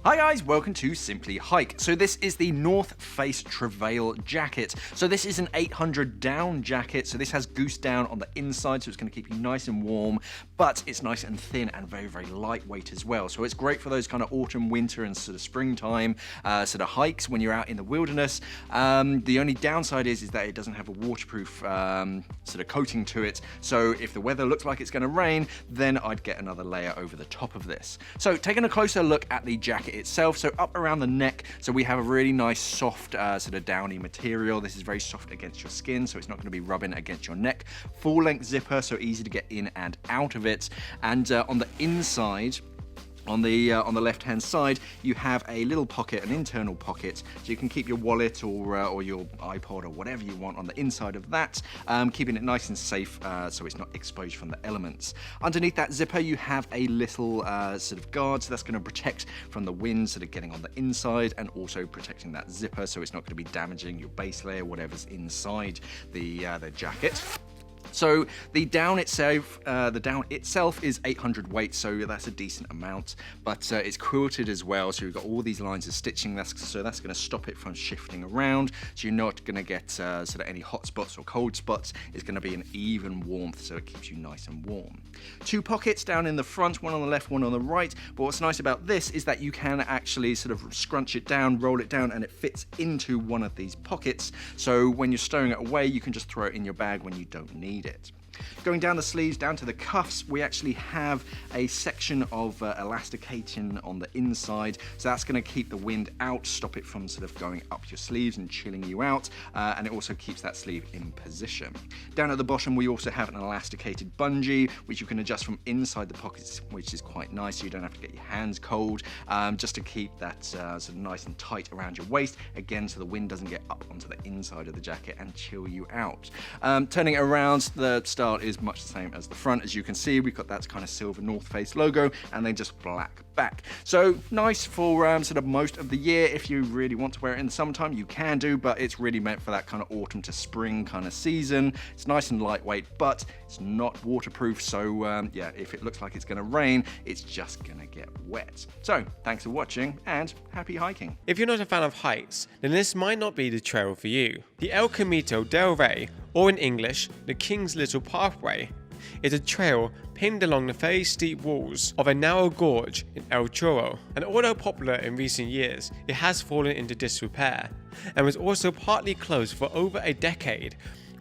Hi guys, welcome to Simply Hike. So this is the North Face Trevail Jacket. So this is an 800 down jacket. So this has goose down on the inside, so it's going to keep you nice and warm, but it's nice and thin and very, very lightweight as well. So it's great for those kind of autumn, winter and sort of springtime sort of hikes when you're out in the wilderness. The only downside is that it doesn't have a waterproof sort of coating to it. So if the weather looks like it's going to rain, then I'd get another layer over the top of this. So taking a closer look at the jacket itself, so up around the neck, so we have a really nice soft sort of downy material. This is very soft against your skin, so it's not going to be rubbing against your neck. Full length zipper, so easy to get in and out of it. And on the inside, on the left hand side, you have a little pocket, an internal pocket, so you can keep your wallet or your iPod or whatever you want on the inside of that, keeping it nice and safe so it's not exposed from the elements. Underneath that zipper you have a little sort of guard, so that's going to protect from the wind sort of getting on the inside, and also protecting that zipper so it's not going to be damaging your base layer, whatever's inside the jacket. So the down itself is 800 weight, so that's a decent amount, but it's quilted as well, so you've got all these lines of stitching, so that's going to stop it from shifting around, so you're not going to get sort of any hot spots or cold spots. It's going to be an even warmth, so it keeps you nice and warm. Two pockets down in the front, one on the left, one on the right, but what's nice about this is that you can actually sort of scrunch it down, roll it down, and it fits into one of these pockets, so when you're stowing it away, you can just throw it in your bag when you don't need it. Going down the sleeves, down to the cuffs, we actually have a section of elasticating on the inside, so that's going to keep the wind out, stop it from sort of going up your sleeves and chilling you out, and it also keeps that sleeve in position. Down at the bottom we also have an elasticated bungee, which you can adjust from inside the pockets, which is quite nice, so you don't have to get your hands cold, just to keep that sort of nice and tight around your waist, again so the wind doesn't get up onto the inside of the jacket and chill you out. Turning it around, the style is much the same as the front. As you can see, we've got that kind of silver North Face logo and then just black back. So nice for sort of most of the year. If you really want to wear it in the summertime, you can do, but it's really meant for that kind of autumn to spring kind of season. It's nice and lightweight, but it's not waterproof, so yeah, if it looks like it's going to rain, it's just going to get wet. So thanks for watching and happy hiking. If you're not a fan of hikes, then this might not be the trail for you. The El Camino del Rey, or in English, the King's Little Pathway, is a trail pinned along the very steep walls of a narrow gorge in El Chorro, and although popular in recent years, it has fallen into disrepair, and was also partly closed for over a decade